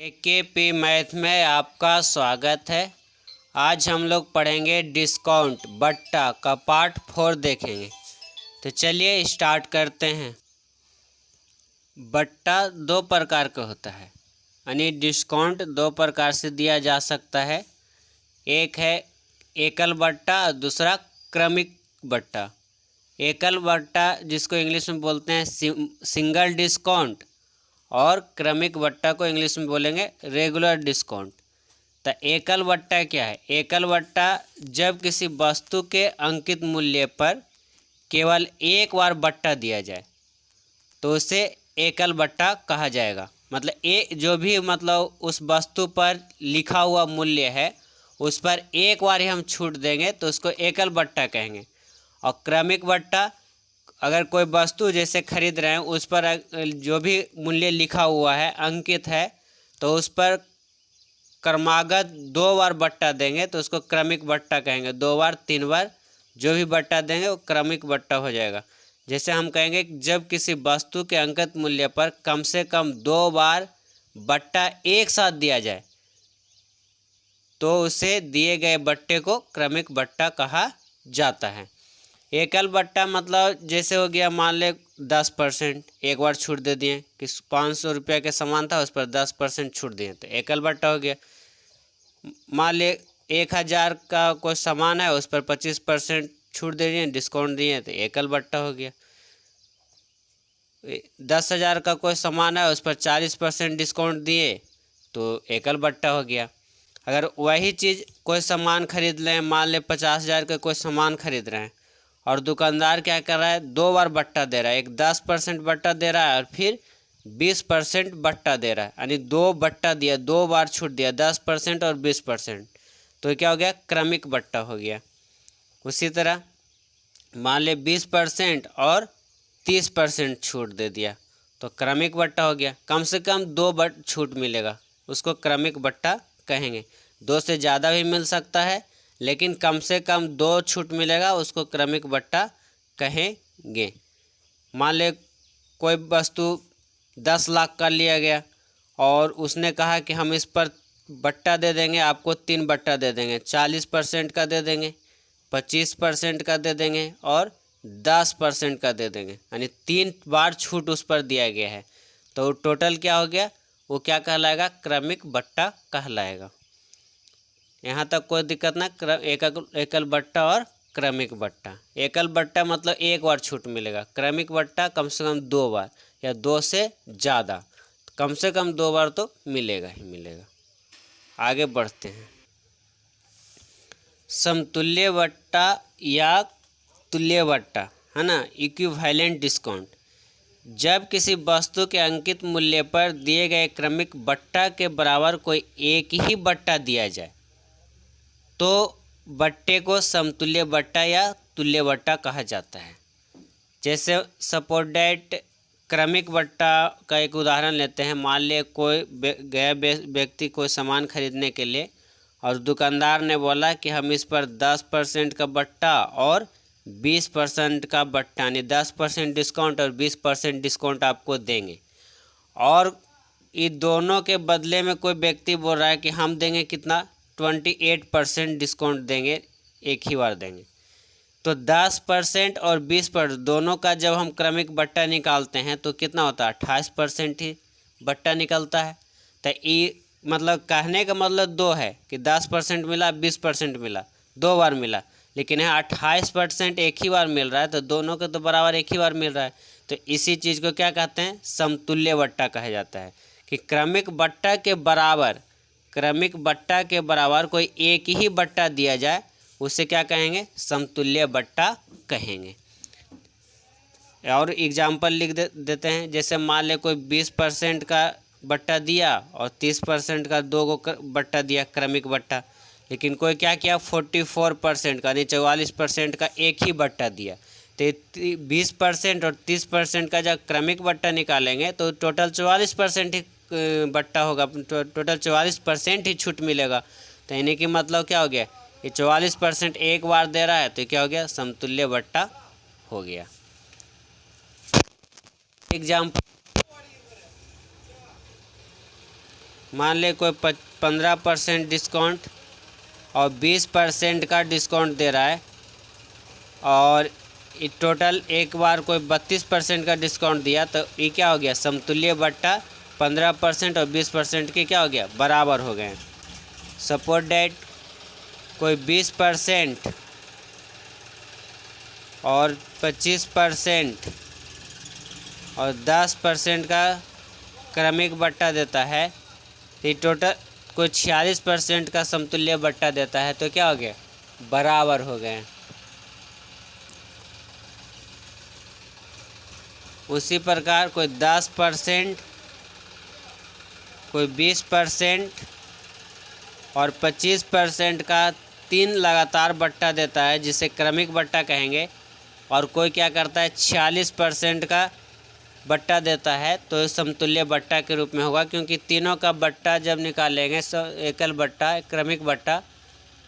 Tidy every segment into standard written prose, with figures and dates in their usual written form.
AKP math में आपका स्वागत है। आज हम लोग पढ़ेंगे डिस्काउंट बट्टा का पार्ट 4 देखेंगे। तो चलिए स्टार्ट करते हैं। बट्टा दो प्रकार का होता है, यानी डिस्काउंट दो प्रकार से दिया जा सकता है। एक है एकल बट्टा और दूसरा क्रमिक बट्टा। एकल बट्टा जिसको इंग्लिश में बोलते हैं सिंगल डिस्काउंट, और क्रमिक बट्टा को इंग्लिश में बोलेंगे रेगुलर डिस्काउंट। तो एकल बट्टा क्या है? एकल बट्टा जब किसी वस्तु के अंकित मूल्य पर केवल एक बार बट्टा दिया जाए तो उसे एकल बट्टा कहा जाएगा। मतलब जो भी उस वस्तु पर लिखा हुआ मूल्य है उस पर एक बार ही हम छूट देंगे तो उसको एकल बट्टा कहेंगे। और क्रमिक बट्टा, अगर कोई वस्तु जैसे खरीद रहे हैं उस पर जो भी मूल्य लिखा हुआ है, अंकित है, तो उस पर क्रमागत दो बार बट्टा देंगे तो उसको क्रमिक बट्टा कहेंगे। दो बार तीन बार जो भी बट्टा देंगे वो क्रमिक बट्टा हो जाएगा। जैसे हम कहेंगे कि जब किसी वस्तु के अंकित मूल्य पर कम से कम दो बार बट्टा एक साथ दिया जाए तो उसे दिए गए बट्टे को क्रमिक बट्टा कहा जाता है। एकल बट्टा मतलब जैसे हो गया, मान ले 10% एक बार छूट दे दिए कि 500 रुपये के सामान था उस पर 10% छूट दिए तो एकल बट्टा हो गया। मान ले 1000 का कोई सामान है उस पर 25% छूट दे दिए, डिस्काउंट दिए तो एकल बट्टा हो गया। 10,000 का कोई सामान है उस पर 40% डिस्काउंट दिए तो एकल बट्टा हो गया। अगर वही चीज़ कोई सामान खरीद लें, मान ले 50,000 का कोई सामान खरीद रहे हैं और दुकानदार क्या कर रहा है, दो बार बट्टा दे रहा है। एक 10% बट्टा दे रहा है और फिर 20% बट्टा दे रहा है, यानी दो बट्टा दिया, दो बार छूट दिया, 10% और 20%। तो क्या हो गया? क्रमिक बट्टा हो गया। उसी तरह मान ले 20% और 30% छूट दे दिया तो क्रमिक बट्टा हो गया। कम से कम दो छूट मिलेगा, उसको क्रमिक बट्टा कहेंगे। दो से ज़्यादा भी मिल सकता है लेकिन कम से कम दो छूट मिलेगा, उसको क्रमिक बट्टा कहेंगे। मान ले कोई वस्तु 10 लाख का लिया गया और उसने कहा कि हम इस पर बट्टा दे देंगे, आपको 3 बट्टा दे देंगे, 40% का दे देंगे, 25% का दे देंगे और 10% का दे देंगे, यानी 3 बार छूट उस पर दिया गया है। तो टोटल क्या हो गया? वो क्या कहलाएगा? क्रमिक बट्टा कहलाएगा। यहाँ तक कोई दिक्कत ना। एकल बट्टा और क्रमिक बट्टा। एकल बट्टा मतलब एक बार छूट मिलेगा, क्रमिक बट्टा कम से कम दो बार या दो से ज़्यादा, कम से कम दो बार तो मिलेगा ही मिलेगा। आगे बढ़ते हैं। समतुल्य बट्टा या तुल्य बट्टा, है ना, इक्विवेलेंट डिस्काउंट। जब किसी वस्तु के अंकित मूल्य पर दिए गए क्रमिक बट्टा के बराबर कोई एक ही बट्टा दिया जाए तो बट्टे को समतुल्य बट्टा या तुल्य बट्टा कहा जाता है। जैसे सपोज डैट क्रमिक बट्टा का एक उदाहरण लेते हैं। मान ले कोई गया व्यक्ति कोई सामान खरीदने के लिए और दुकानदार ने बोला कि हम इस पर 10% का बट्टा और 20% का बट्टा, यानी 10% डिस्काउंट और 20% डिस्काउंट आपको देंगे। और इन दोनों के बदले में कोई व्यक्ति बोल रहा है कि हम देंगे कितना, 28% डिस्काउंट देंगे, एक ही बार देंगे। तो 10% और 20% दोनों का जब हम क्रमिक बट्टा निकालते हैं तो कितना होता है? 28% ही बट्टा निकलता है। तो ये मतलब कहने का मतलब दो है कि 10% मिला, 20% मिला, दो बार मिला, लेकिन यहाँ 28% एक ही बार मिल रहा है तो दोनों के तो बराबर एक ही बार मिल रहा है। तो इसी चीज़ को क्या कहते हैं? समतुल्य बट्टा कहा जाता है। कि क्रमिक बट्टा के बराबर कोई एक ही बट्टा दिया जाए उसे क्या कहेंगे? समतुल्य बट्टा कहेंगे। और एग्जाम्पल लिख देते हैं। जैसे मान ले कोई 20% का बट्टा दिया और 30% का दो गो बट्टा दिया, क्रमिक बट्टा। लेकिन कोई क्या किया, 44% का, यानी 44% का एक ही बट्टा दिया। तो 20% और 30% का जब क्रमिक बट्टा निकालेंगे तो टोटल 44% ही बट्टा होगा, टोटल 44% ही छूट मिलेगा। तो यानी कि मतलब क्या हो गया, ये 44% एक बार दे रहा है तो क्या हो गया? समतुल्य बट्टा हो गया। एग्जाम्पल मान ले कोई 15% डिस्काउंट और 20% का डिस्काउंट दे रहा है, और टोटल एक बार कोई 32% का डिस्काउंट दिया, तो ये क्या हो गया, समतुल्य बट्टा 15% और 20% के क्या हो गया, बराबर हो गए। सपोज डैट कोई 20% और 25% और 10% का क्रमिक बट्टा देता है, तो टोटल कोई 46% का समतुल्य बट्टा देता है, तो क्या हो गया, बराबर हो गए। उसी प्रकार कोई 10%, कोई 20% और 25% का 3 लगातार बट्टा देता है, जिसे क्रमिक बट्टा कहेंगे, और कोई क्या करता है 46% का बट्टा देता है, तो समतुल्य बट्टा के रूप में होगा, क्योंकि तीनों का बट्टा जब निकालेंगे एकल बट्टा क्रमिक बट्टा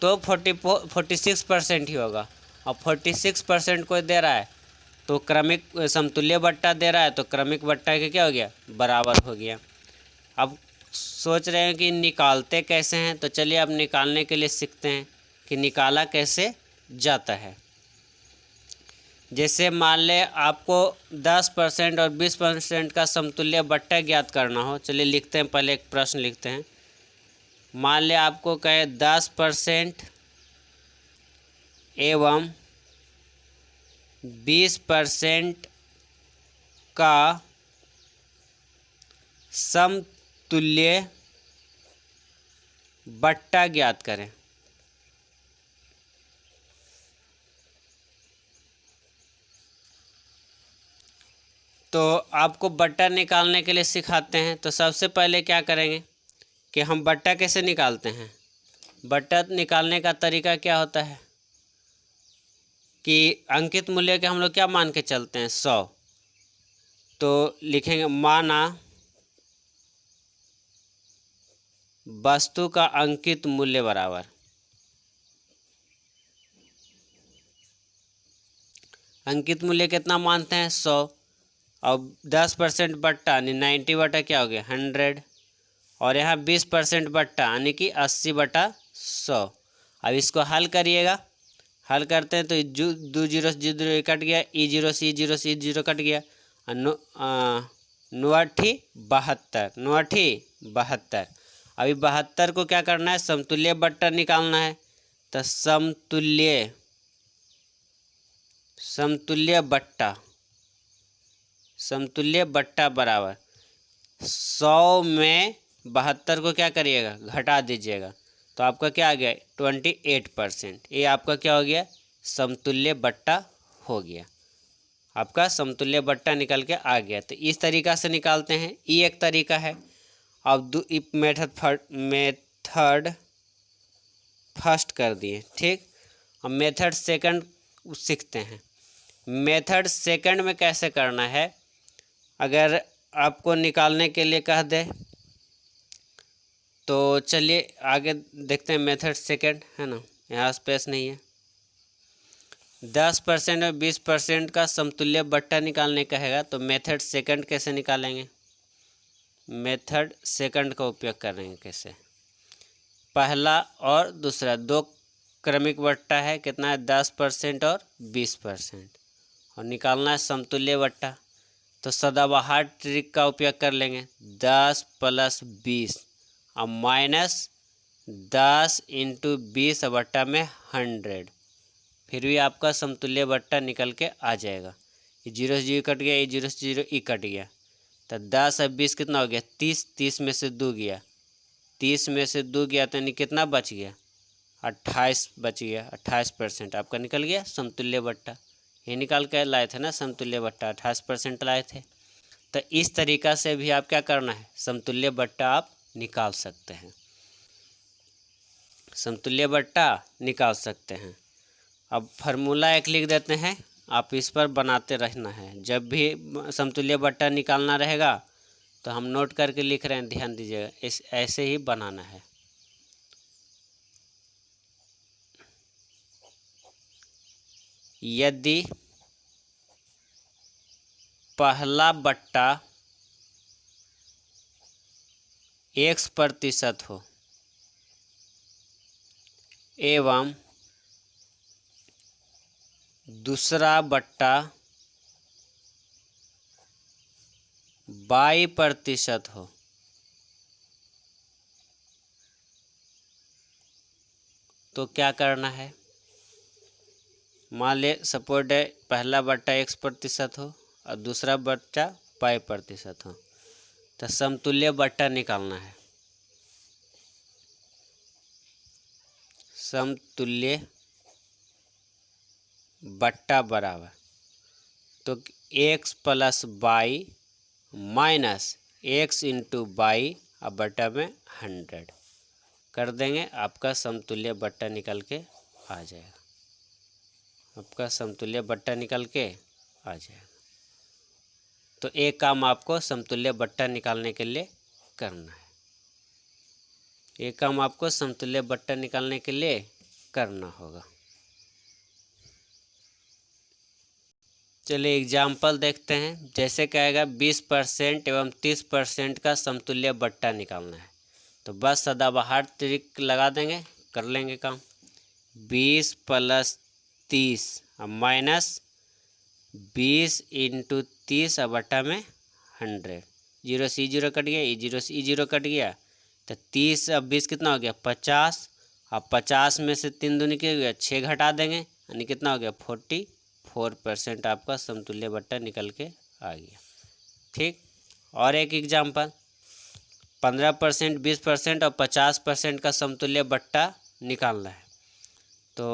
तो 46% ही होगा, और 46% कोई दे रहा है तो क्रमिक समतुल्य बट्टा दे रहा है, तो क्रमिक बट्टा के क्या हो गया, बराबर हो गया। अब सोच रहे हैं कि निकालते कैसे हैं, तो चलिए अब निकालने के लिए सीखते हैं कि निकाला कैसे जाता है। जैसे मान ले आपको 10% और 20% का समतुल्य बट्टा ज्ञात करना हो, चलिए लिखते हैं, पहले एक प्रश्न लिखते हैं। मान ले आपको कहे 10% एवं 20% का समतुल्य बट्टा ज्ञात करें। तो आपको बट्टा निकालने के लिए सिखाते हैं। तो सबसे पहले क्या करेंगे कि हम बट्टा कैसे निकालते हैं। बट्टा निकालने का तरीका क्या होता है कि अंकित मूल्य के हम लोग क्या मान के चलते हैं, 100। तो लिखेंगे माना वस्तु का अंकित मूल्य बराबर, अंकित मूल्य कितना मानते हैं, 100, और 10% बट्टा यानी 90 बटा क्या हो गया, 100, और यहाँ 20% बट्टा यानी कि 80/100। अब इसको हल करिएगा, हल करते हैं तो 2 जीरो से 0 कट गया, ई जीरो से 0 कट गया, 9 अठी 72, 9 अठी 72। अभी 72 को क्या करना है, समतुल्य बट्टा निकालना है। तो समतुल्य बट्टा बराबर 100 में 72 को क्या करिएगा, घटा दीजिएगा, तो आपका क्या आ गया, 28%। ये आपका क्या हो गया, समतुल्य बट्टा हो गया, आपका समतुल्य बट्टा निकल के आ गया। तो इस तरीका से निकालते हैं, ये एक तरीका है। अब मेथड फर्स्ट कर दिए, ठीक। अब मेथड सेकंड सीखते हैं। मेथड सेकंड में कैसे करना है, अगर आपको निकालने के लिए कह दे तो चलिए आगे देखते हैं। मेथड सेकंड है ना, यहाँ स्पेस नहीं है। 10% और 20% का समतुल्य बट्टा निकालने कहेगा, तो मेथड सेकंड कैसे निकालेंगे, मेथड सेकंड का उपयोग करेंगे कैसे। पहला और दूसरा 2 क्रमिक बट्टा है, कितना है, 10% और 20%, और निकालना है समतुल्य बट्टा। तो सदाबहार ट्रिक का उपयोग कर लेंगे, 10 + 20 और माइनस 10 × 20 बट्टा में 100, फिर भी आपका समतुल्य बट्टा निकल के आ जाएगा। ये 0 से 0 कट गया, ये 0 से 0 ई कट गया, तो 10 और 20 कितना हो गया, 30, 30 में से 2 गया, 30 में से 2 गया, तो यानी कितना बच गया, 28 बच गया, 28% आपका निकल गया समतुल्य बट्टा। ये निकाल के लाए थे ना समतुल्य बट्टा, 28% लाए थे। तो इस तरीका से भी आप क्या करना है, समतुल्य बट्टा आप निकाल सकते हैं, समतुल्य बट्टा निकाल सकते हैं। अब फार्मूला एक लिख देते हैं, आप इस पर बनाते रहना है। जब भी समतुल्य बट्टा निकालना रहेगा तो हम नोट करके लिख रहे हैं, ध्यान दीजिएगा, इस ऐसे ही बनाना है। यदि पहला बट्टा x% हो एवं दूसरा बट्टा y% हो तो क्या करना है। मान ले सपोर्ट है पहला बट्टा x% हो और दूसरा बट्टा y% हो, तो समतुल्य बट्टा निकालना है। समतुल्य बट्टा बराबर तो x + y minus x × y अब बट्टा में 100 कर देंगे, आपका समतुल्य बट्टा निकल के आ जाएगा। आपका समतुल्य बट्टा निकल के आ जाएगा। तो एक काम आपको समतुल्य बट्टा निकालने के लिए करना है। एक काम आपको समतुल्य बट्टा निकालने के लिए करना होगा। चलिए एग्जाम्पल देखते हैं। जैसे कहेगा 20% एवं 30% का समतुल्य बट्टा निकालना है, तो बस सदाबहार ट्रिक लगा देंगे, कर लेंगे काम। 20 + 30 अब माइनस 20 × 30 अब बट्टा में 100। 0 से 0 कट गया, 0 से 0 कट गया, तो 30 अब 20 कितना हो गया 50। अब 50 में से 3 दूनी क्या हो गया 6 घटा देंगे, यानी कितना हो गया 44% आपका समतुल्य बट्टा निकल के आ गया। ठीक, और एक एग्जाम्पल 15%, 20% और 50% का समतुल्य बट्टा निकालना है। तो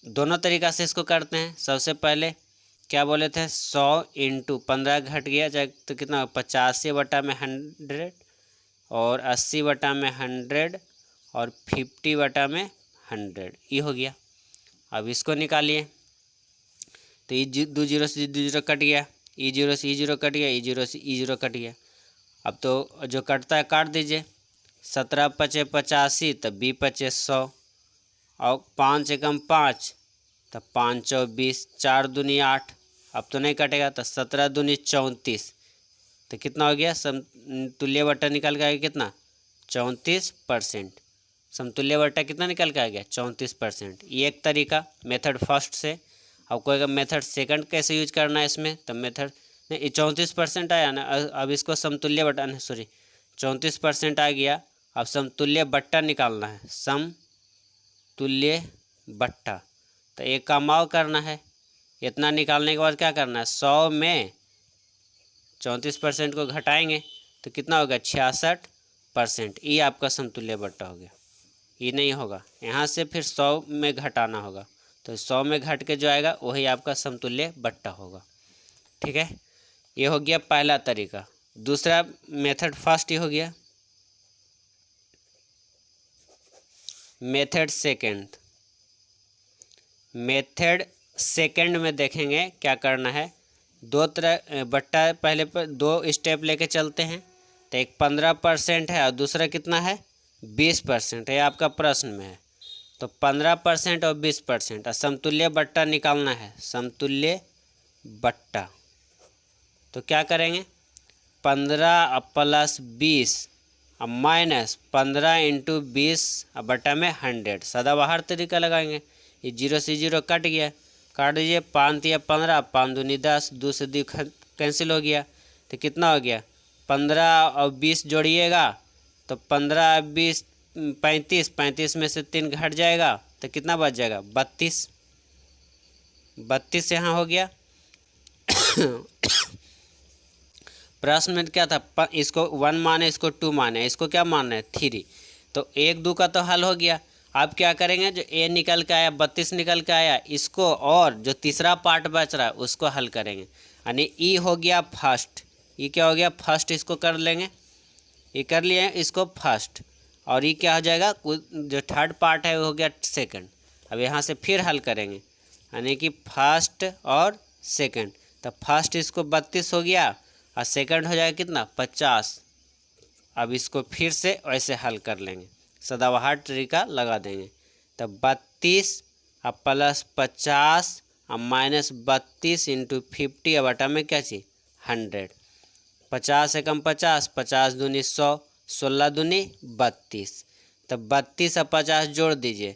दोनों तरीक़ा से इसको करते हैं। सबसे पहले क्या बोले थे 100 × 15 घट गया जाए तो कितना 85 बटा में 100 और 80 बटा में 100 और 50 बटा में 100 ये हो गया। अब इसको निकालिए तो ये 2 0 से 2 0 कट गया, ये 0 से 0 कट गया, ये 0 से 0 कट गया। अब तो जो कटता है काट दीजिए। 17 × 5 = 85 तो 20 × 5 = 100 और 5 × 5 तो 5 × 4 = 20, 4 दूनी 8। अब तो नहीं कटेगा तो 17 दूनी 34, तो कितना हो गया समतुल्य बट्टा निकल के आ गया कितना 34%। समतुल्य बट्टा कितना निकल के आ गया 34%। ये एक तरीका मेथड फर्स्ट से। अब कोई अगर मेथड सेकंड कैसे यूज करना है इसमें, तो मेथड नहीं 34% आया ना, अब इसको समतुल्य बट्टा नहीं सॉरी 34% आ गया। अब समतुल्य बट्टा निकालना है, समतुल्य बट्टा। तो एक काम और करना है, इतना निकालने के बाद क्या करना है 100 में 34% को घटाएंगे तो कितना होगा 66%। ये आपका समतुल्य बट्टा हो गया। ये नहीं होगा, यहाँ से फिर 100 में घटाना होगा, तो 100 में घट के जो आएगा वही आपका समतुल्य बट्टा होगा। ठीक है, ये हो गया पहला तरीका। दूसरा मेथड फर्स्ट ही हो गया। मेथड सेकंड, मेथड सेकंड में देखेंगे क्या करना है। दो तरह बट्टा पहले पर 2 स्टेप लेके चलते हैं। तो एक 15% है और दूसरा कितना है 20% है, आपका प्रश्न में है। तो 15% और 20% और समतुल्य बट्टा निकालना है, समतुल्य बट्टा। तो क्या करेंगे 15 + 20 अब माइनस 15 × 20 अब बट्टा में 100। सदाबहार तरीका लगाएंगे। ये 0 से 0 कट गया, काट दीजिए। 5 × 3 = 15, 5 दूनी 10, 2 से 2 कैंसिल हो गया, तो कितना हो गया 15 और 20 जोड़िएगा तो 15 20 35, 35 में से 3 घट जाएगा तो कितना बच जाएगा 32। 32 यहाँ हो गया। प्रश्न में क्या था, इसको 1 माने, इसको 2 माने, इसको क्या मानना है 3। तो 1 2 का तो हल हो गया। अब क्या करेंगे, जो ए निकल के आया 32 निकल के आया, इसको और जो तीसरा पार्ट बच रहा है उसको हल करेंगे। यानी ई हो गया फर्स्ट, ये क्या हो गया फर्स्ट, इसको कर लेंगे, ये कर लिए इसको फर्स्ट। और ये क्या हो जाएगा जो थर्ड पार्ट है वो हो गया सेकंड। अब यहाँ से फिर हल करेंगे, यानी कि फर्स्ट और सेकंड। तो फर्स्ट इसको 32 हो गया और सेकंड हो जाएगा कितना 50। अब इसको फिर से ऐसे हल कर लेंगे, सदाबहार तरीका लगा देंगे। तो 32 अब प्लस 50 अब माइनस 32 × 50 अब बटा में क्या चाहिए 100। 50 से कम 50, 50 दूनी 100, 16 दूनी 32, तो 32 और 50 जोड़ दीजिए,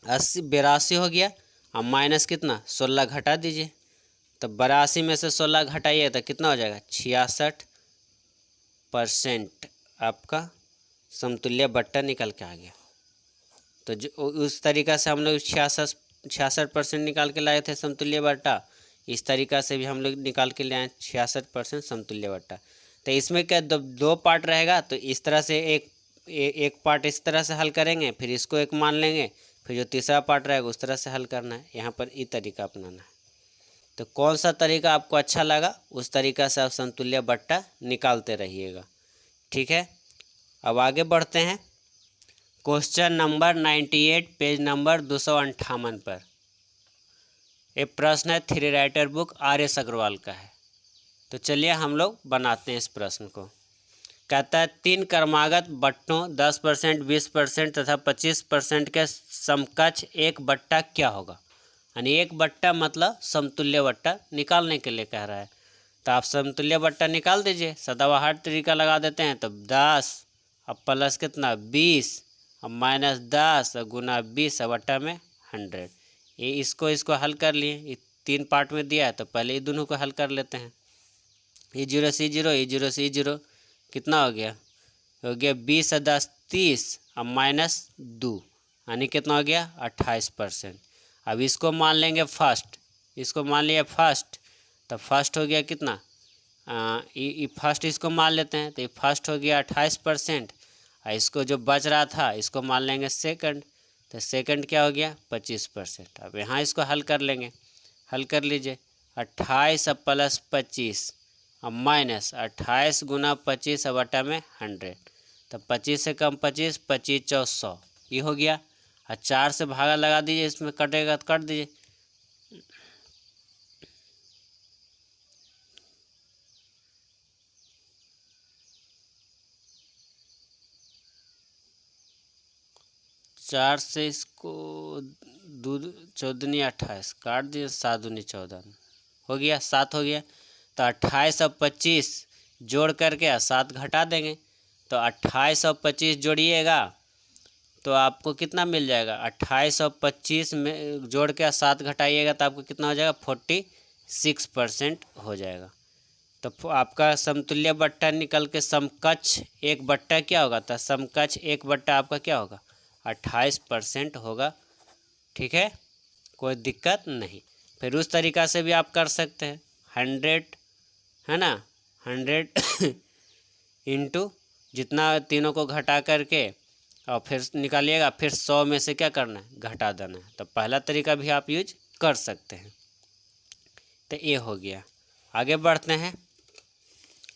80 82 हो गया। अब माइनस कितना 16 घटा दीजिए, तो 82 में से 16 घटाइए तो कितना हो जाएगा 66% आपका समतुल्य बट्टा निकल के आ गया। तो जो उस तरीक़ा से हम लोग 66% निकाल के लाए थे समतुल्य बट्टा, इस तरीक़ा से भी हम लोग निकाल के ले आए 66% समतुल्य बट्टा। तो इसमें क्या दो पार्ट रहेगा, तो इस तरह से एक पार्ट इस तरह से हल करेंगे, फिर इसको एक मान लेंगे, फिर जो तीसरा पार्ट रहेगा उस तरह से हल करना है। यहाँ पर ये तरीका अपनाना है। तो कौन सा तरीका आपको अच्छा लगा उस तरीका से आप समतुल्य बट्टा निकालते रहिएगा, ठीक है। अब आगे बढ़ते हैं क्वेश्चन नंबर 98 पेज नंबर 258 पर। एक प्रश्न है three writer book RS. Agarwal का है। तो चलिए हम लोग बनाते हैं इस प्रश्न को। कहता है 3 क्रमागत बट्टों 10%, 20% तथा 25% के समकक्ष एक बट्टा क्या होगा। यानी एक बट्टा मतलब समतुल्य बट्टा निकालने के लिए कह रहा है। तो आप समतुल्य बट्टा निकाल दीजिए, सदाबहार तरीका लगा देते हैं। तो 10 अब प्लस कितना 20, अब माइनस 10 और गुना 20 और बट्टा में 100। ये इसको हल कर लिए, ये 3 पार्ट में दिया है, तो पहले ये दोनों को हल कर लेते हैं। ये 0 से 0, ये 0 से 0 कितना हो गया 20 और 10 30 अब माइनस 2, यानी कितना हो गया 28%। अब इसको मान लेंगे फर्स्ट, इसको मान लिया फर्स्ट, तो फर्स्ट हो गया कितना ये फर्स्ट इसको मान लेते हैं, तो ये फर्स्ट हो गया 28%। और इसको जो बच रहा था इसको मान लेंगे सेकंड, तो सेकंड क्या हो गया 25%। अब यहाँ इसको हल कर लेंगे, हल कर लीजिए 28 अब प्लस 25 अब माइनस 28 गुना 25 अब बटा में 100, तो 25 से कम 25, 25 चौ 100 ये हो गया। और 4 से भागा लगा दीजिए, इसमें कटेगा तो कट दीजिए। चार से इसको 2 14 28 काट दिए, 7 दूनी 14 हो गया, 7 हो गया। तो 28 और 25 जोड़ करके 7 घटा देंगे, तो 28 और 25 जोड़िएगा तो आपको कितना मिल जाएगा 28 और 25 में जोड़ के 7 घटाइएगा तो आपको कितना हो जाएगा 46% हो जाएगा। तो आपका समतुल्य बट्टा निकल के समकक्ष एक बट्टा क्या होगा, तो समकक्ष एक बट्टा आपका क्या होगा 28% होगा, ठीक है, कोई दिक्कत नहीं। फिर उस तरीक़ा से भी आप कर सकते हैं 100 है ना, 100 इंटू जितना तीनों को घटा करके और फिर निकालिएगा, फिर 100 में से क्या करना है घटा देना है। तो पहला तरीका भी आप यूज कर सकते हैं। तो ये हो गया। आगे बढ़ते हैं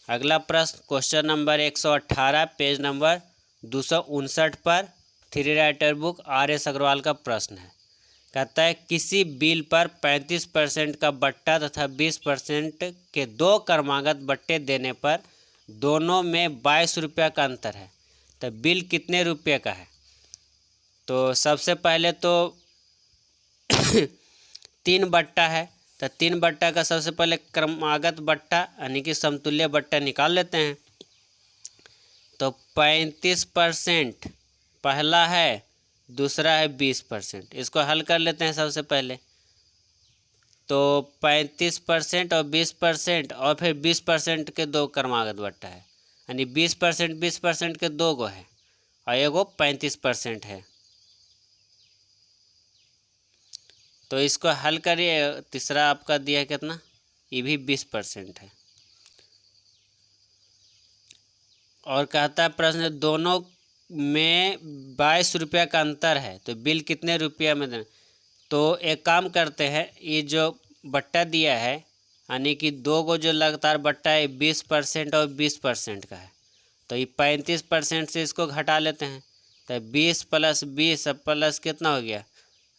अगला प्रश्न क्वेश्चन नंबर 118 पेज नंबर 259 पर three writer book RS. Agarwal का प्रश्न है। कहता है किसी बिल पर 35% का बट्टा तथा 20% के 2 क्रमागत बट्टे देने पर दोनों में 22 रुपये का अंतर है, तो बिल कितने रुपये का है। तो सबसे पहले तो 3 बट्टा है, तो 3 बट्टा का सबसे पहले क्रमागत बट्टा यानी कि समतुल्य बट्टा निकाल लेते हैं। तो 35% पहला है, दूसरा है 20%, इसको हल कर लेते हैं सबसे पहले। तो 35% और 20% और फिर 20% के 2 क्रमागत बट्टा है, यानी 20% के 2 गो है और एगो 35% है। तो इसको हल करिए, तीसरा आपका दिया है कितना, ये भी 20% है। और कहता है प्रश्न दोनों में 22 रुपये का अंतर है, तो बिल कितने रुपये में देना। तो एक काम करते हैं, ये जो बट्टा दिया है यानी कि 2 गो जो लगातार बट्टा है 20% और 20% का है, तो ये 35% से इसको घटा लेते हैं। तो 20 प्लस 20 अब प्लस कितना हो गया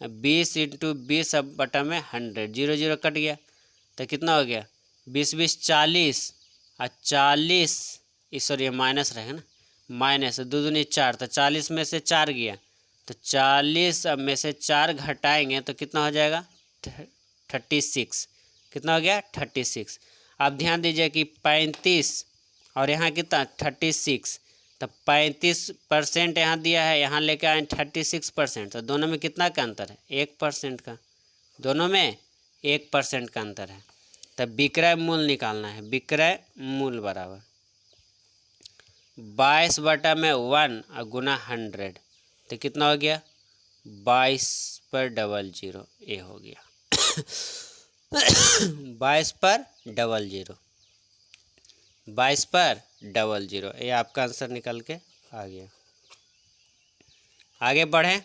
20 इंटू 20 अब बटा में 100, 0 0 कट गया, तो कितना हो गया 20 20 40 और 40 सॉरी ये माइनस रहेगा ना, माइनस 2 दूनी 4, तो 40 में से 4 गया, तो 40 अब में से 4 घटाएंगे तो कितना हो जाएगा 36, कितना हो गया 36। अब ध्यान दीजिए कि 35 और यहाँ कितना 36, तो 35% यहाँ दिया है, यहाँ लेके आए 36%, तो दोनों में कितना का अंतर है? 1% का, दोनों में 1% का अंतर है। तब विक्रय मूल्य निकालना है। विक्रय मूल्य बराबर 22/1 गुना 100, तो कितना हो गया? 22/00, ये हो गया 22/00, 22/00, ये आपका आंसर निकल के आ गया। आगे बढ़ें।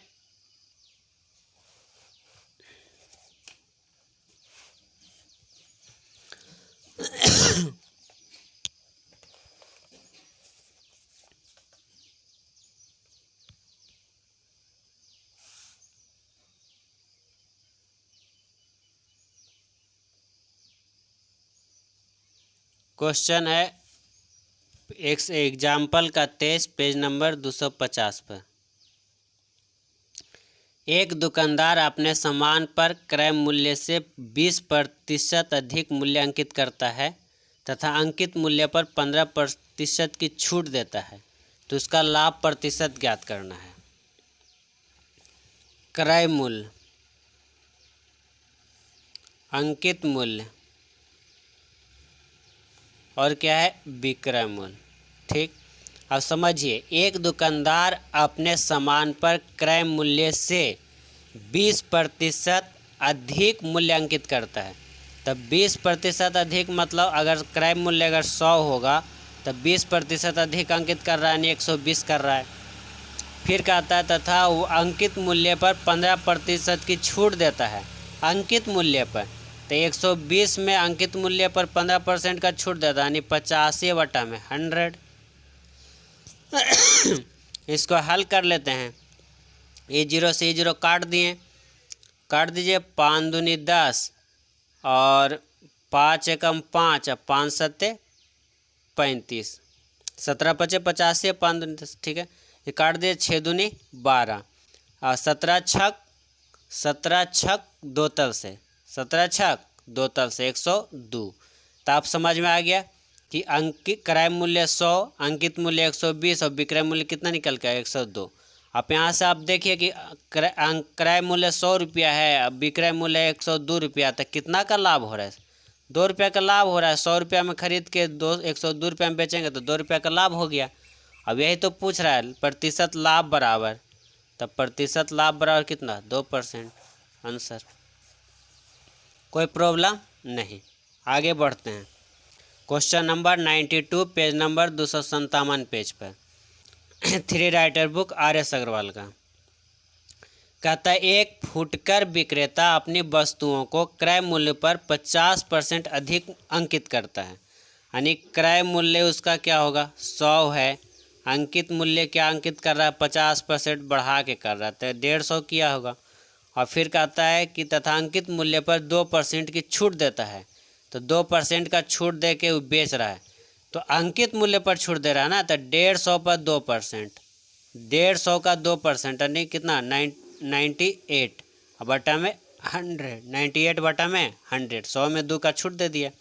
क्वेश्चन है एक एग्जाम्पल का 23, पेज नंबर 250 पर। एक दुकानदार अपने सामान पर क्रय मूल्य से 20% अधिक मूल्य अंकित करता है तथा अंकित मूल्य पर 15% की छूट देता है, तो उसका लाभ प्रतिशत ज्ञात करना है। क्रय मूल्य, अंकित मूल्य और क्या है? विक्रय मूल्य। ठीक, अब समझिए, एक दुकानदार अपने सामान पर क्रय मूल्य से 20% अधिक मूल्य अंकित करता है। तब 20% अधिक मतलब अगर क्रय मूल्य अगर 100 होगा तब 20% अधिक अंकित कर रहा है, यानी 120 कर रहा है। फिर कहता है तथा वो अंकित मूल्य पर 15% की छूट देता है। अंकित मूल्य पर तो 120 में अंकित मूल्य पर 15% का छूट देता है, यानी 85/100। इसको हल कर लेते हैं। ये 0 से 0 काट दीजिए। 5 दूनी 10 और 5 एकम 5 और 5 सत्ते 35, 17 पचे 85, 5 दूनी 10। ठीक है, ये काट दिए। 6 दूनी 12 और 17 छक 2 तल से, 17 छक 2 तल से 102। तो आप समझ में आ गया कि अंकित क्रय मूल्य 100, अंकित मूल्य 120 और विक्रय मूल्य कितना निकल के 102। आप यहाँ से आप देखिए कि क्रय मूल्य 100 रुपया है, अब विक्रय मूल्य 102 रुपया, तो कितना का लाभ हो रहा है? 2 रुपया का लाभ हो रहा है। 100 रुपया में खरीद के 102 रुपया में बेचेंगे तो 2 रुपया का लाभ हो गया। अब यही तो पूछ रहा है, प्रतिशत लाभ बराबर, तब प्रतिशत लाभ बराबर कितना? 2%। आंसर, कोई प्रॉब्लम नहीं। आगे बढ़ते हैं। Question number 92, page number 257 page पर। 3 राइटर बुक RS अग्रवाल का। कहता है एक फुटकर विक्रेता अपनी वस्तुओं को क्रय मूल्य पर 50% अधिक अंकित करता है, यानी क्रय मूल्य उसका क्या होगा? 100 है, अंकित मूल्य क्या अंकित कर रहा है? 50% बढ़ा के कर रहा है, तो 150 किया होगा। और फिर कहता है कि तथा अंकित मूल्य पर 2% की छूट देता है, तो 2% का छूट दे के वो बेच रहा है, तो अंकित मूल्य पर छूट दे रहा है ना, तो 150 पर 2%, 150 का 2% यानी कितना? 98 बटा में 100, 98 बटा में 100, 100 में 2 का छूट दे दिया।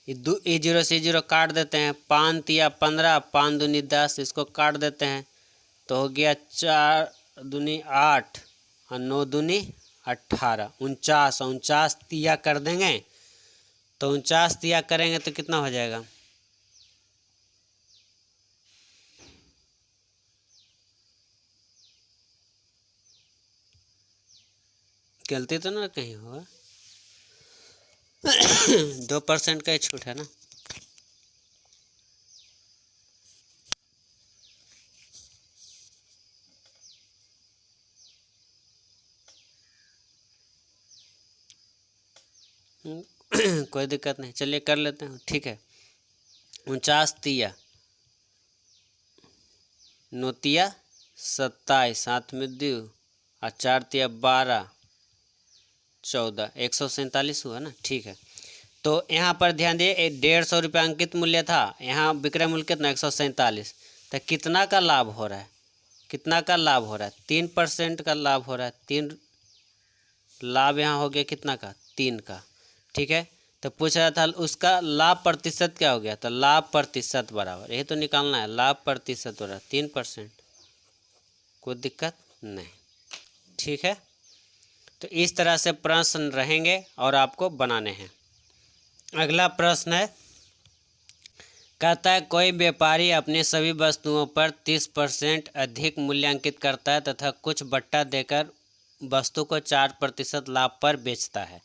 ये 0 से 0 काट देते हैं। 5 तिया 15, 5 दूनी 10, इसको काट देते हैं तो हो गया 4 दूनी 8 और 9 दूनी 18, 49, 49 तिया कर देंगे तो 49 तिया करेंगे तो कितना हो जाएगा? गलती तो ना कहीं होगा। 2% का ही छूट है ना। कोई दिक्कत नहीं, चलिए कर लेते हैं। ठीक है, 49 तिया 9 तिया 27, 7 में 2 और 4 तिया 12, 14, 147 हुआ ना। ठीक है, तो यहाँ पर ध्यान दिए 150 रुपये अंकित मूल्य था, यहाँ विक्रय मूल्य कितना? 147। तो कितना का लाभ हो रहा है? कितना का लाभ हो रहा है? 3% का लाभ हो रहा है। 3 लाभ यहाँ हो गया कितना का? 3 का। ठीक है, तो पूछ रहा था उसका लाभ प्रतिशत क्या हो गया, तो लाभ प्रतिशत बराबर, यही तो निकालना है, लाभ प्रतिशत बराबर 3%। कोई दिक्कत नहीं, ठीक है। तो इस तरह से प्रश्न रहेंगे और आपको बनाने हैं। अगला प्रश्न है, कहता है कोई व्यापारी अपनी सभी वस्तुओं पर 30% अधिक मूल्यांकित करता है तथा कुछ बट्टा देकर वस्तु को 4% लाभ पर बेचता है,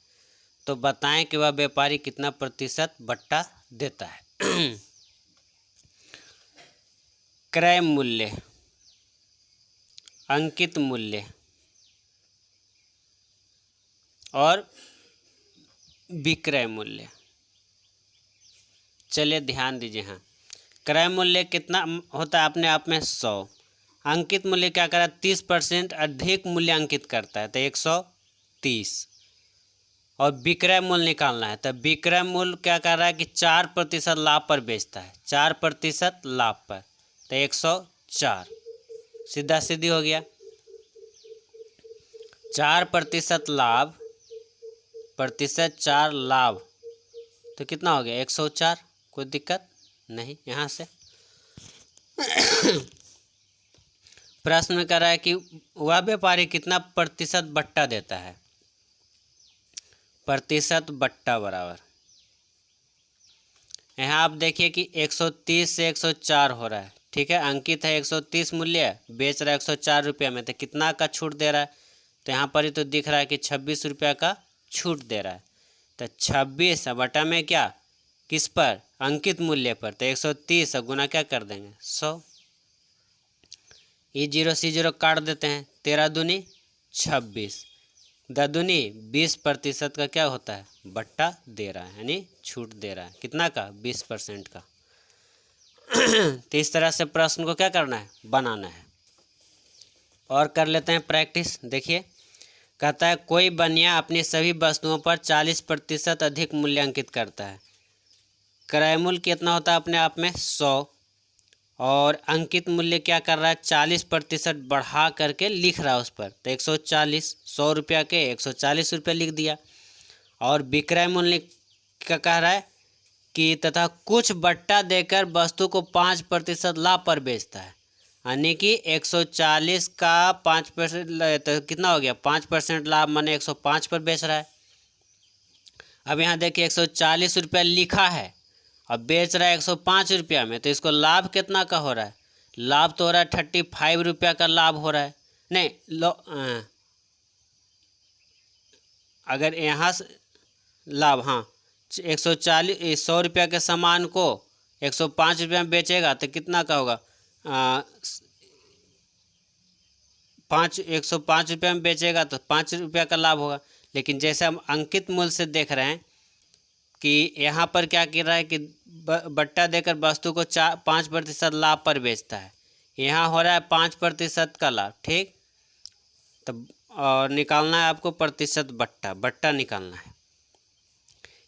तो बताएं कि वह व्यापारी कितना प्रतिशत बट्टा देता है। क्रय मूल्य, अंकित मूल्य और विक्रय मूल्य। चलिए ध्यान दीजिए। हाँ, क्रय मूल्य कितना होता है अपने आप में 100। अंकित मूल्य क्या करा, 30% अधिक मूल्यांकित करता है तो 130। और विक्रय मूल्य निकालना है, तो विक्रय मूल्य क्या कर रहा है कि 4% लाभ पर बेचता है, 4% लाभ पर, तो 104। सीधा सीधी हो गया। 4% लाभ प्रतिशत 4 लाभ, तो कितना हो गया 104। कोई दिक्कत नहीं। यहाँ से प्रश्न में कह रहा है कि वह व्यापारी कितना प्रतिशत बट्टा देता है, प्रतिशत बट्टा बराबर, यहाँ आप देखिए कि 130 से 104 हो रहा है, ठीक है। अंकित है 130 मूल्य, बेच रहा है 104 रुपये में, तो कितना का छूट दे रहा है, तो यहाँ पर ही तो दिख रहा है कि 26 रुपये का छूट दे रहा है। तो 26 बटा में क्या, किस पर, अंकित मूल्य पर, तो 130 गुना क्या कर देंगे 100। ई 0 सी 0 काट देते हैं, 13 दूनी 26, 10 दूनी 20% का क्या होता है, बट्टा दे रहा है, यानी छूट दे रहा है। कितना का, 20% का। तो इस तरह से प्रश्न को क्या करना है, बनाना है। और कर लेते हैं प्रैक्टिस। देखिए, कहता है कोई बनिया अपनी सभी वस्तुओं पर 40% अधिक मूल्यांकित करता है। क्रय मूल्य कितना होता है अपने आप में 100, और अंकित मूल्य क्या कर रहा है, 40% बढ़ा करके लिख रहा है उस पर, तो 140, 100 रुपया के 140 रुपये लिख दिया। और विक्रय मूल्य क्या कह रहा है कि तथा कुछ बट्टा देकर वस्तु को 5% लाभ पर बेचता है, यानी कि 140 का 5%, तो कितना हो गया 5% लाभ, माने 105 पर बेच रहा है। अब यहाँ देखिए 140 रुपया लिखा है, अब बेच रहा है 105 रुपया में, तो इसको लाभ कितना का हो रहा है, लाभ तो हो रहा है 35 रुपया का लाभ हो रहा है। नहीं अगर यहाँ से लाभ, हाँ 140, 100 रुपया के सामान को 105 रुपया में बेचेगा तो कितना का होगा, 105 रुपये में बेचेगा तो 5 रुपया का लाभ होगा। लेकिन जैसे हम अंकित मूल्य से देख रहे हैं कि यहाँ पर क्या कर रहा है कि बट्टा देकर वस्तु को 5% लाभ पर बेचता है, यहाँ हो रहा है 5% का लाभ, ठीक। तब और निकालना है आपको प्रतिशत बट्टा निकालना है।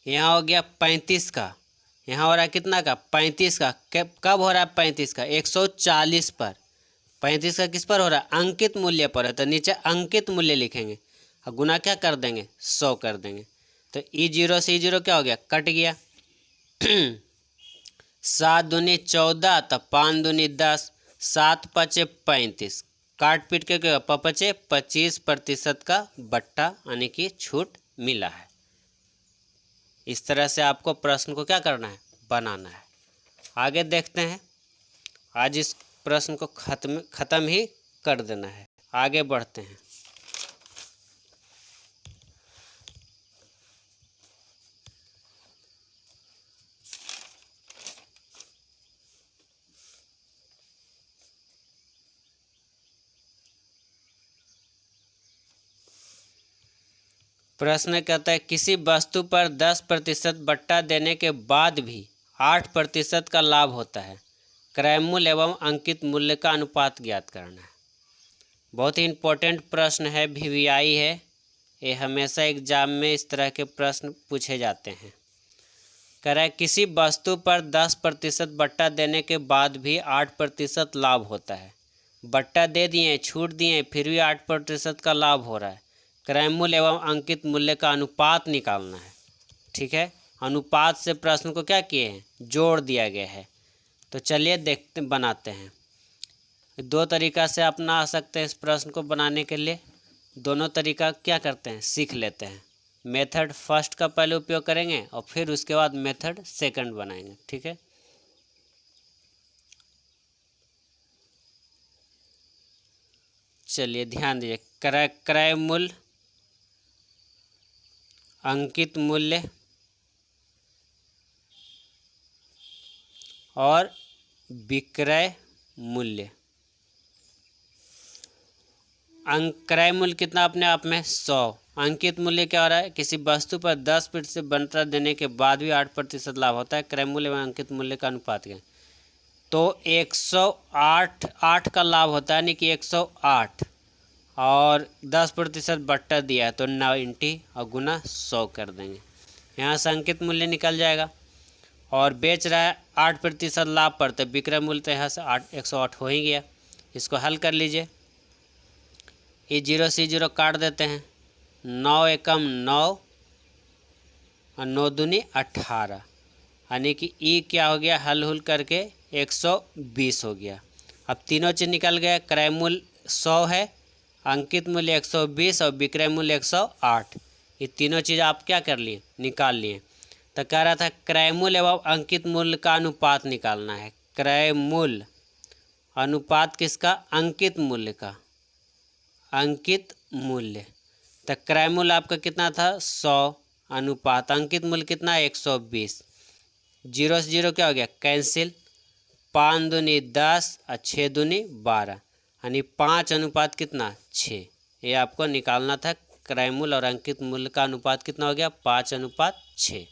यहाँ हो गया 35 का, यहाँ हो रहा है कितना का 35 का, कब हो रहा है 35 का 140 पर, 35 का किस पर हो रहा है, अंकित मूल्य पर है, तो नीचे अंकित मूल्य लिखेंगे और गुना क्या कर देंगे 100 कर देंगे। तो ई 0 से ई 0 क्या हो गया, कट गया। 7 दूनी 14, तो 5 दूनी 10, 7 पचे 35, काट पीट के क्या पचे 25% का बट्टा यानी कि छूट मिला है। इस तरह से आपको प्रश्न को क्या करना है, बनाना है। आगे देखते हैं। आज इस प्रश्न को खत्म ही कर देना है। आगे बढ़ते हैं। प्रश्न कहता है किसी वस्तु पर 10% बट्टा देने के बाद भी 8% का लाभ होता है, क्रय मूल्य एवं अंकित मूल्य का अनुपात ज्ञात करना है। बहुत ही इम्पोर्टेंट प्रश्न है, VVI है ये, हमेशा एग्जाम में इस तरह के प्रश्न पूछे जाते हैं। कह रहा है किसी वस्तु पर 10% बट्टा देने के बाद भी 8% लाभ होता है, बट्टा दे दिए, छूट दिए, फिर भी 8% का लाभ हो रहा है, क्रय मूल्य एवं अंकित मूल्य का अनुपात निकालना है। ठीक है, अनुपात से प्रश्न को क्या किए हैं, जोड़ दिया गया है। तो चलिए देखते बनाते हैं। दो तरीका से अपना सकते हैं इस प्रश्न को बनाने के लिए। दोनों तरीका क्या करते हैं, सीख लेते हैं। मेथड फर्स्ट का पहले उपयोग करेंगे और फिर उसके बाद मेथड सेकंड बनाएंगे, ठीक है। चलिए ध्यान दीजिए, क्रय मूल्य, अंकित मूल्य और विक्रय मूल्य। क्रय मूल्य कितना अपने आप में 100। अंकित मूल्य क्या हो रहा है, किसी वस्तु पर 10% बढ़ोतरी देने के बाद भी 8% लाभ होता है। क्रय मूल्य एवं अंकित मूल्य का अनुपात क्या है, तो 108 का लाभ होता है, यानी कि 108 और 10% बट्टा दिया है तो 90 और गुना 100 कर देंगे। यहाँ से अंकित मूल्य निकल जाएगा और बेच रहा है 8% लाभ पर, तो विक्रय मूल्य तो यहाँ से 108 हो ही गया। इसको हल कर लीजिए, ये 0 से 0 काट देते हैं, 9 एकम 9 और 9 दूनी 18, यानी कि ई क्या हो गया, हल हुल करके 120 हो गया। अब तीनों चीज़ निकल गया, क्रय मूल्य 100 है, अंकित मूल्य 120 और विक्रय मूल्य 108। ये तीनों चीज़ आप क्या कर लिए, निकाल लिए। तो कह रहा था क्रय मूल्य एवं अंकित मूल्य का अनुपात निकालना है। क्रय मूल्य अनुपात किसका, अंकित मूल्य का, अंकित मूल्य। तो क्रय मूल्य आपका कितना था 100, अनुपात अंकित मूल्य कितना 120। 0 से 0 क्या हो गया, कैंसिल, 5 दूनी 10 और 6 दूनी 12, यानी 5 अनुपात कितना 6। ये आपको निकालना था, क्रय मूल्य और अंकित मूल्य का अनुपात कितना हो गया 5:6।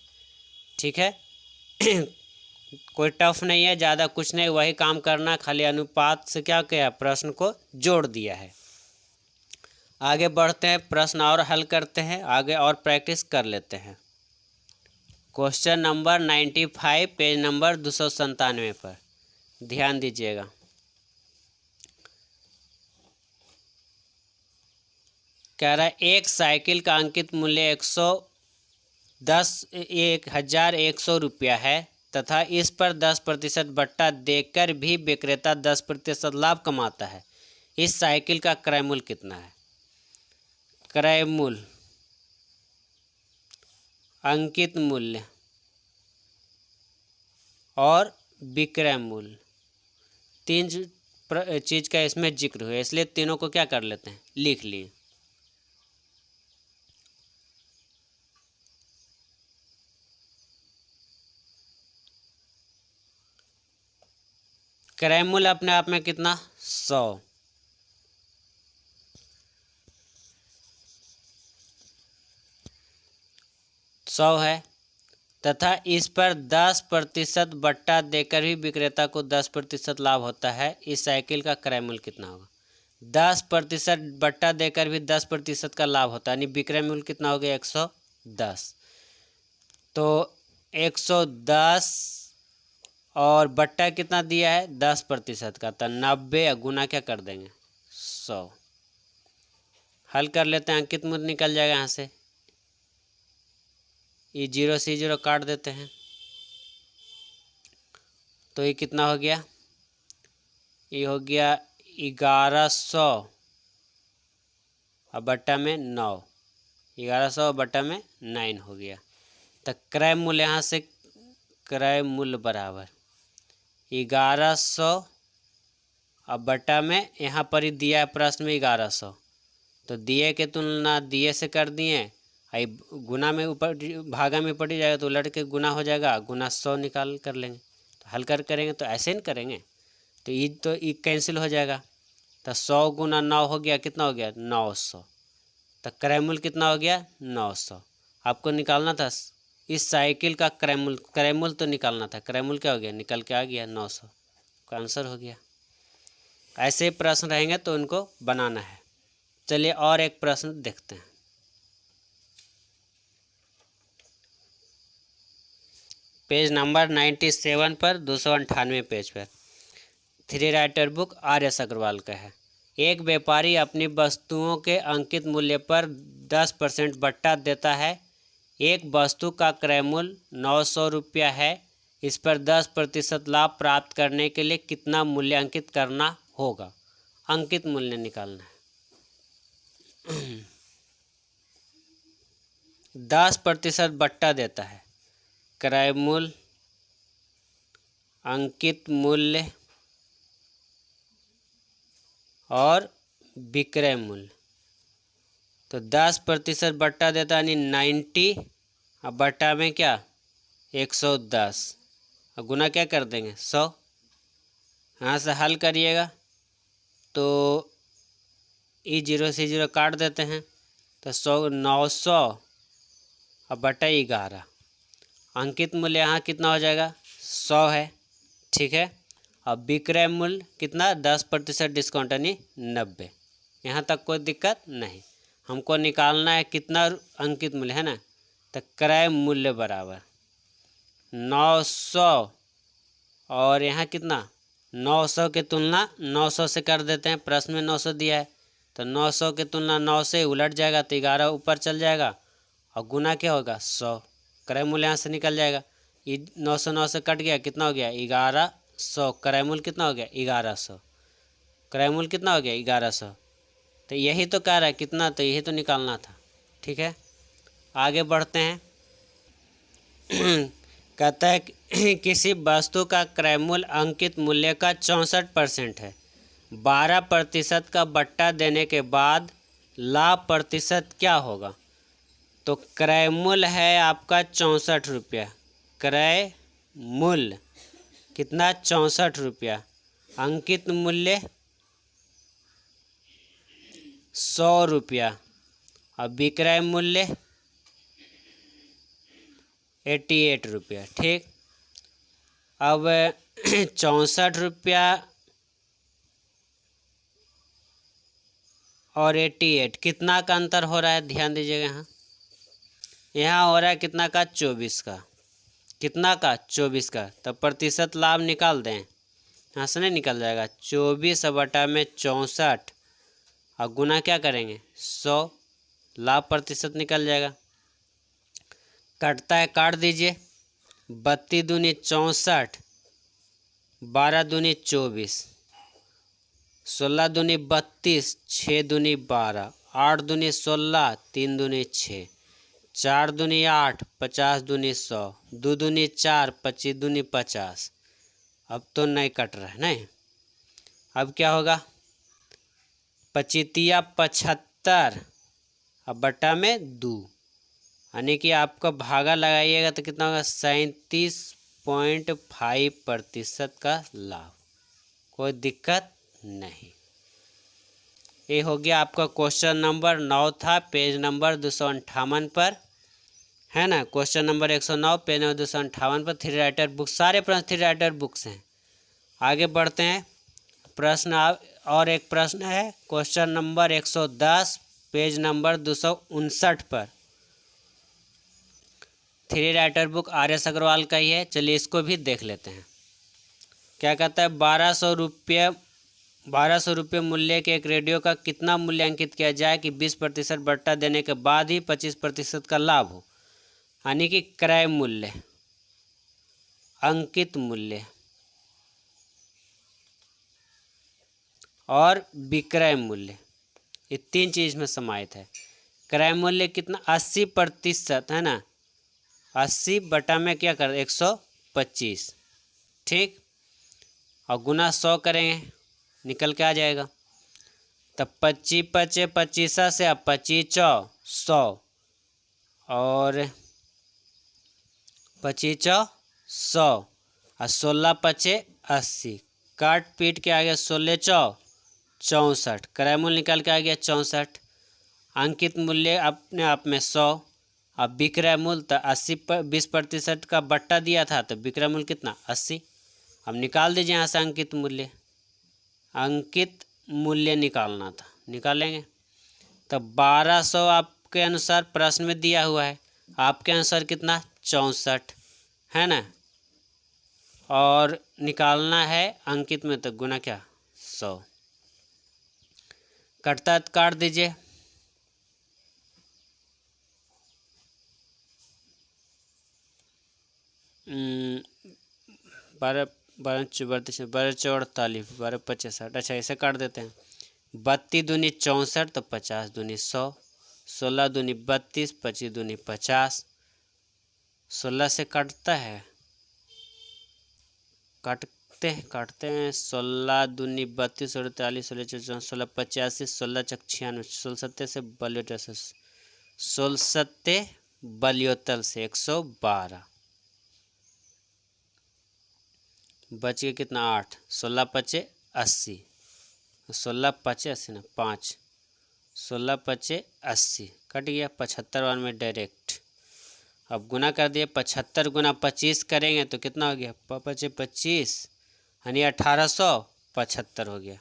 ठीक है। कोई टफ नहीं है, ज़्यादा कुछ नहीं, वही काम करना, खाली अनुपात से क्या किया, प्रश्न को जोड़ दिया है। आगे बढ़ते हैं, प्रश्न और हल करते हैं, आगे और प्रैक्टिस कर लेते हैं। क्वेश्चन नंबर 95 पेज नंबर 297 पर ध्यान दीजिएगा। कह रहा है एक साइकिल का अंकित मूल्य 1100 रुपया है तथा इस पर 10% बट्टा देकर भी विक्रेता 10% लाभ कमाता है। इस साइकिल का क्रय मूल्य कितना है। क्रय मूल्य, अंकित मूल्य और विक्रय मूल्य, तीन चीज़ का इसमें जिक्र हुआ, इसलिए तीनों को क्या कर लेते हैं, लिख लिए। क्रय मूल्य अपने आप में कितना 100, है तथा इस पर 10% बट्टा देकर भी विक्रेता को 10% लाभ होता है। इस साइकिल का क्रय मूल्य कितना होगा। 10% बट्टा देकर भी 10% का लाभ होता है, यानी विक्रय मूल्य कितना हो गया 110। तो 110 और बट्टा कितना दिया है 10% का, तो 90 गुना क्या कर देंगे 100। हल कर लेते हैं, अंकित मूल्य निकल जाएगा यहाँ से, ये 0 से 0 काट देते हैं, तो ये कितना हो गया, ये हो गया 1100 और बट्टा में 9, 1100 बट्टा में 9 हो गया। तो क्रय मूल्य यहाँ से, क्रय मूल्य बराबर 1100 और बट्टा में यहाँ पर ही दिया है प्रश्न में 1100, तो दिए के तुलना दिए से कर दिए, आई गुना में ऊपर भागा में पड़ जाएगा तो उलट के गुना हो जाएगा, गुना 100 निकाल कर लेंगे। तो हल करेंगे तो ऐसे नहीं करेंगे, तो ये कैंसिल हो जाएगा, तो 100 गुना 9 हो गया, कितना हो गया 900। तो क्रय मूल्य कितना हो गया 900। आपको निकालना था इस साइकिल का क्रय मूल्य तो निकालना था, क्रय मूल्य क्या हो गया, निकल के आ गया 900 का आंसर हो गया। ऐसे प्रश्न रहेंगे तो उनको बनाना है। चलिए और एक प्रश्न देखते हैं। पेज नंबर 97 पर 298 पेज पर, three writer book RS. Agarwal का है। एक व्यापारी अपनी वस्तुओं के अंकित मूल्य पर 10% बट्टा देता है। एक वस्तु का क्रय मूल्य 900 रुपया है, इस पर 10% लाभ प्राप्त करने के लिए कितना मूल्य अंकित करना होगा। अंकित मूल्य निकालना है। 10% बट्टा देता है, क्रय मूल्य, अंकित मूल्य और विक्रय मूल्य। तो 10% बट्टा देता है यानी 90, अब बट्टा में क्या 110, और गुना क्या कर देंगे 100। यहाँ से हल करिएगा तो ई 0 से 0 काट देते हैं, तो 900 और बटा 11। अंकित मूल्य यहाँ कितना हो जाएगा 100 है, ठीक है। अब विक्रय मूल्य कितना 10% डिस्काउंट यानी 90। यहाँ तक कोई दिक्कत नहीं। हमको निकालना है कितना अंकित मूल्य है ना, तो क्रय मूल्य बराबर 900 और यहाँ कितना 900 की तुलना 900 से कर देते हैं, प्रश्न में 900 दिया है तो 900 की तुलना 9 से उलट जाएगा तो 11 ऊपर चल जाएगा और गुना क्या होगा 100। क्रय मूल्य यहाँ से निकल जाएगा, ये 900 से कट गया, कितना हो गया 1100। क्रय मूल्य कितना हो गया 1100। क्रय मूल्य कितना हो गया 1100। तो यही तो कह रहा है कितना, तो यही तो निकालना था, ठीक है। आगे बढ़ते हैं। कहता है कि किसी वस्तु का क्रय मूल्य अंकित मूल्य का 64% है, 12% का बट्टा देने के बाद लाभ प्रतिशत क्या होगा। तो क्रय मूल्य है आपका 64 रुपया, क्रय मूल्य कितना 64 रुपया, अंकित मूल्य 100 रुपया और विक्रय मूल्य 88 रुपया, ठीक। अब 64 रुपया और 88 कितना का अंतर हो रहा है, ध्यान दीजिएगा। यहाँ हो रहा है कितना का 24 का, कितना का 24 का। तो प्रतिशत लाभ निकाल दें, यहाँ से नहीं निकल जाएगा 24 बटा में 64 और गुना क्या करेंगे 100, लाभ प्रतिशत निकल जाएगा। कटता है काट दीजिए, 32 दूनी 64, 12 दूनी 24, 16 दूनी 32, 6 दूनी 12, 8 दूनी 16, 3 दूनी 6, 4 दूनी 8, 50 दूनी 100, 2 दूनी 4, 25 दूनी 50। अब तो नहीं कट रहा है नहीं। अब क्या होगा 25 75 अब बटा में 2, यानी कि आपका भागा लगाइएगा तो कितना होगा 37.5% का लाभ। कोई दिक्कत नहीं। ये हो गया आपका क्वेश्चन नंबर 9 था, पेज नंबर 258 पर, है ना। क्वेश्चन नंबर 109 पेज नंबर 258 पर थ्री राइटर बुक, सारे प्रश्न थ्री राइटर बुक्स हैं। आगे बढ़ते हैं। प्रश्न और एक प्रश्न है क्वेश्चन नंबर 110 पेज नंबर 259 पर, three writer book RS Agarwal का ही है। चलिए इसको भी देख लेते हैं। क्या कहता है 1200 रुपये मूल्य के एक रेडियो का कितना मूल्य अंकित किया जाए कि 20% बट्टा देने के बाद ही 25% का लाभ हो। यानी कि क्रय मूल्य, अंकित मूल्य और विक्रय मूल्य, ये तीन चीज में समाहित है। क्रय मूल्य कितना 80% है ना, 80 बटा में क्या कर 125, ठीक। और गुना 100 करेंगे निकल के आ जाएगा। तब 25 पचे 25 से अब 25 100 और 25 100 और 16 पचे 80, काट पीट के आ गया 16 64, क्रय मूल्य निकल के आ गया 64। अंकित मूल्य अपने आप में 100, अब विक्रय मूल्य तो 80 पर 20% का बट्टा दिया था तो विक्रय मूल्य कितना 80। अब निकाल दीजिए यहाँ से अंकित मूल्य, अंकित मूल्य निकालना था, निकालेंगे। तो 1200 आपके अनुसार प्रश्न में दिया हुआ है, आपके अनुसार कितना 64 है ना, और निकालना है अंकित में तो गुना क्या 100। कटता काट दीजिए, 12 12 32 12 4 48 12 25 60। अच्छा ऐसे काट देते हैं। 32 दूनी 64 तो 50 दूनी 100, 16 दूनी 32, 25 दूनी 50। 16 से कटता है, काटते हैं। 16 दूनी 32, 48, 16 54, 16 85, 16 चक 96, 16 सत्ते से बलियोतल से 16 सत्ते बलियोतल से 112। बच गया कितना 8। 16 पचे 80, 16 पचे 80 ना 5, 16 पचे 80 कट गया। 75 में डायरेक्ट अब गुना कर दिए। 75 गुना 25 करेंगे तो कितना हो गया, 5 25 यानी 1875 हो गया,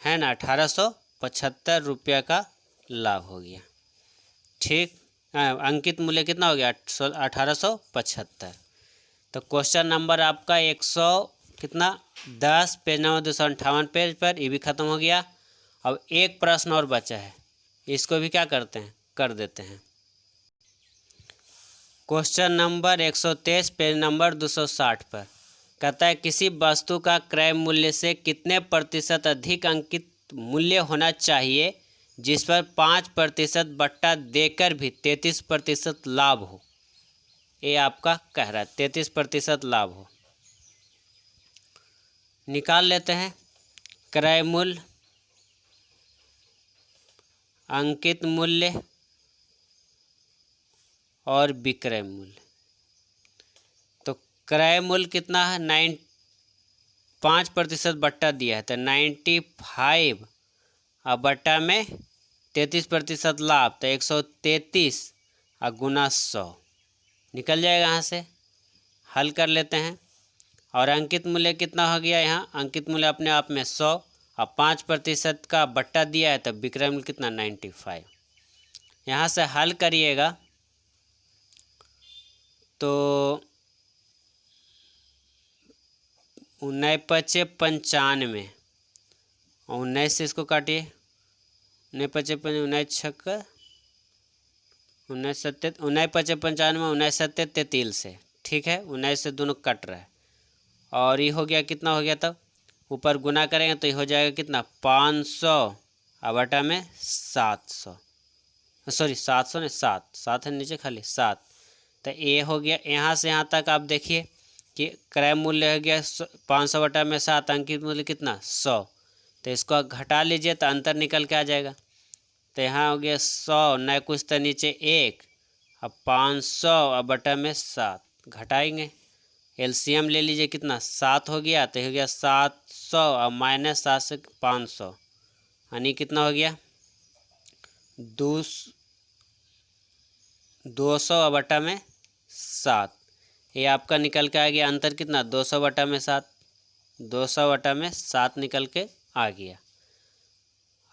है ना। 1875 रुपया का लाभ हो गया। ठीक, अंकित मूल्य कितना हो गया, 1875। तो क्वेश्चन नंबर आपका 100 कितना 10 पेज नंबर 258 पेज पर ये भी खत्म हो गया। अब एक प्रश्न और बचा है, इसको भी क्या करते हैं, कर देते हैं। क्वेश्चन नंबर 123 पेज नंबर 260 पर कहता है किसी वस्तु का क्रय मूल्य से कितने प्रतिशत अधिक अंकित मूल्य होना चाहिए जिस पर 5% बट्टा देकर भी 33% लाभ हो। ये आपका कह रहा है 33% लाभ हो। निकाल लेते हैं क्रय मूल्य, अंकित मूल्य और विक्रय मूल्य। तो क्रय मूल्य कितना है, 5% बट्टा दिया है तो 95 और बट्टा में 33% लाभ तो 133 और गुना 100 निकल जाएगा। यहाँ से हल कर लेते हैं। और अंकित मूल्य कितना हो गया, यहाँ अंकित मूल्य अपने आप में 100 और 5% का बट्टा दिया है तो विक्रय मूल्य कितना 95। यहाँ से हल करिएगा तो 19 पचे 95 और 19 से इसको काटिए। 19 पचे 19 छक्का 19 सत्ते 19 पचे 95, 19 सत्ते 33 से, ठीक है। 19 से दोनों कट रहा है और ये हो गया कितना हो गया, तब ऊपर गुना करेंगे तो ये हो जाएगा कितना 500 और बटा में 700, सॉरी 700 नहीं 7 है नीचे खाली 7। तो ये हो गया। यहाँ से यहाँ तक आप देखिए कि क्रय मूल्य हो गया 500 बटा में 7, अंकित मूल्य कितना 100। तो इसको घटा लीजिए तो अंतर निकल के आ जाएगा। तो यहाँ हो गया 100 न कुछ तो नीचे 1 अब 500 और बटा में 7 घटाएंगे। एलसीएम ले लीजिए कितना 7 हो गया तो हो गया 700 और माइनस 7 से 500 यानी कितना हो गया 200 और बटा में 7। ये आपका निकल के आ गया अंतर कितना 200 बटा में 7, 200 बटा में 7 निकल के आ गया।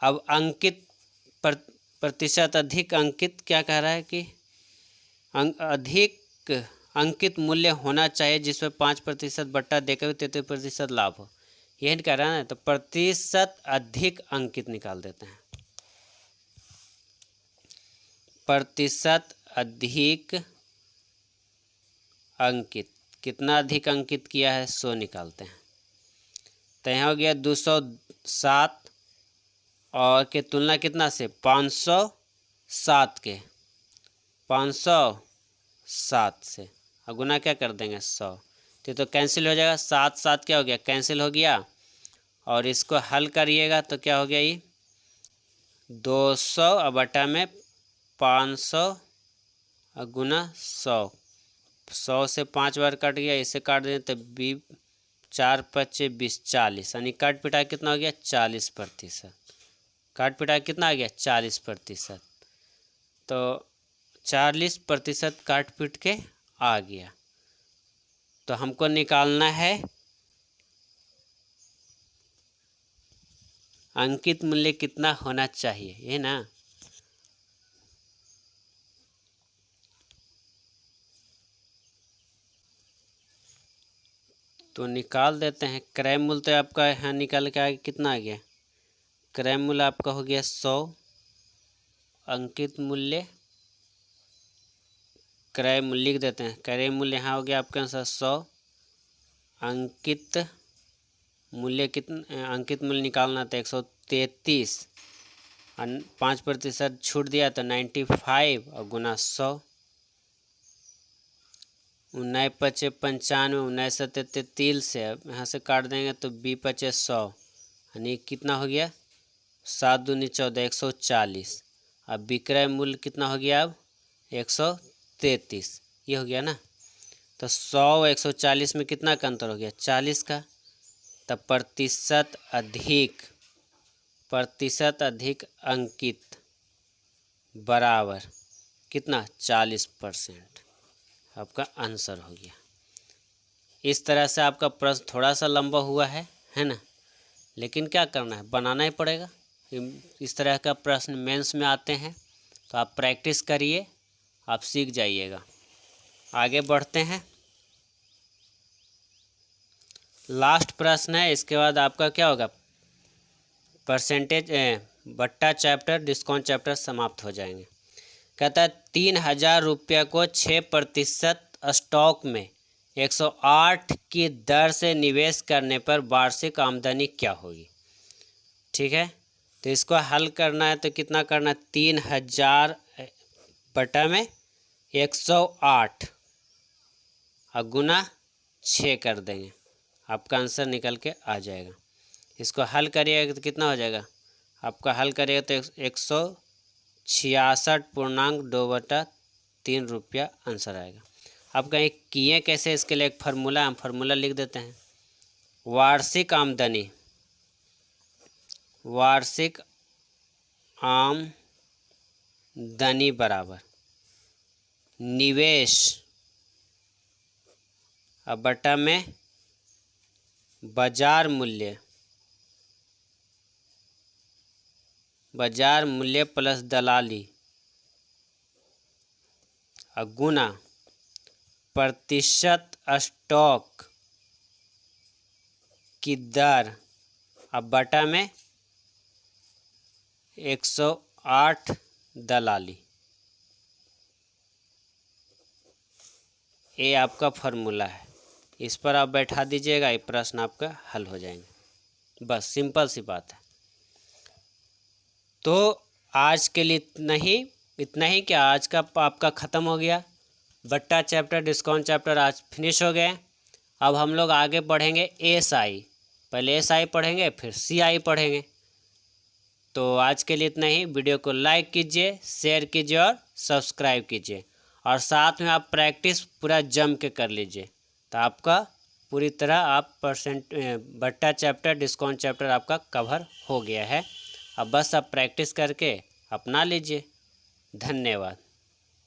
अब अंकित प्रतिशत अधिक अंकित क्या कह रहा है कि अधिक अंकित मूल्य होना चाहिए जिसमें 5% बट्टा देकर 33% लाभ हो, यही कह रहा है ना। तो प्रतिशत अधिक अंकित निकाल देते हैं। प्रतिशत अधिक अंकित कितना अधिक अंकित किया है 100 निकालते हैं। तो यहाँ हो गया 207 और के तुलना कितना से 507 के 507 से और गुना क्या कर देंगे 100। तो कैंसिल हो जाएगा 7 7 क्या हो गया कैंसिल हो गया। और इसको हल करिएगा तो क्या हो गया ये 200 और बटा में 500 और गुना 100, 100 से 5 बार कट गया, इसे काट दें तो 4 पच्चे 20 40 यानी काट पिटा कितना हो गया 40%। काट पिटा कितना आ गया 40%। तो 40% काट पीट के आ गया। तो हमको निकालना है अंकित मूल्य कितना होना चाहिए, ये ना। तो निकाल देते हैं। क्रय मूल्य तो आपका यहाँ निकाल के आगे कितना आ गया, क्रय मूल्य आपका हो गया 100, अंकित मूल्य क्रय मूल्य लिख देते हैं। क्रय मूल्य यहाँ हो गया आपके आंसर 100। अंकित मूल्य कितना, अंकित मूल्य निकालना था 133 और 5% छूट दिया तो 95 और गुना 100। 19 पचे 95, 19 सत्ते 3 से यहाँ से काट देंगे तो 20 पचे 100 यानी कितना हो गया 7 दूनी 14, 140। अब विक्रय मूल्य कितना हो गया अब 133, ये हो गया ना। तो 100 140 में कितना का अंतर हो गया 40 का। तब प्रतिशत अधिक अंकित बराबर कितना 40%, आपका आंसर हो गया। इस तरह से आपका प्रश्न थोड़ा सा लंबा हुआ है ना, लेकिन क्या करना है, बनाना ही पड़ेगा। इस तरह का प्रश्न मेंस में आते हैं तो आप प्रैक्टिस करिए, आप सीख जाइएगा। आगे बढ़ते हैं, लास्ट प्रश्न है, इसके बाद आपका क्या होगा परसेंटेज बट्टा चैप्टर डिस्काउंट चैप्टर समाप्त हो जाएंगे। कहता है 3000 रुपये को 6% स्टॉक में 108 की दर से निवेश करने पर वार्षिक आमदनी क्या होगी। ठीक है, तो इसको हल करना है तो कितना करना है 3000 बटा में 108 और गुना 6 कर देंगे, आपका आंसर निकल के आ जाएगा। इसको हल करिएगा तो कितना हो जाएगा, आपका हल करिएगा तो 166.2/3 रुपया आंसर आएगा। अब कहीं किए कैसे, इसके लिए एक फार्मूला, हम फार्मूला लिख देते हैं। वार्षिक आमदनी बराबर निवेश अब बटा में बाजार मूल्य प्लस दलाली गुना प्रतिशत स्टॉक की दर अब बटा में 108 दलाली। ये आपका फार्मूला है, इस पर आप बैठा दीजिएगा, ये प्रश्न आपका हल हो जाएंगे। बस सिंपल सी बात है। तो आज के लिए इतना ही क्या, आज का आपका ख़त्म हो गया। बट्टा चैप्टर डिस्काउंट चैप्टर आज फिनिश हो गए। अब हम लोग आगे पढ़ेंगे एसआई, पहले एसआई पढ़ेंगे फिर सीआई पढ़ेंगे। तो आज के लिए इतना ही। वीडियो को लाइक कीजिए, शेयर कीजिए और सब्सक्राइब कीजिए, और साथ में आप प्रैक्टिस पूरा जम के कर लीजिए, तो आपका पूरी तरह आप बट्टा चैप्टर डिस्काउंट चैप्टर आपका कवर हो गया है। अब बस आप प्रैक्टिस करके अपना लीजिए। धन्यवाद।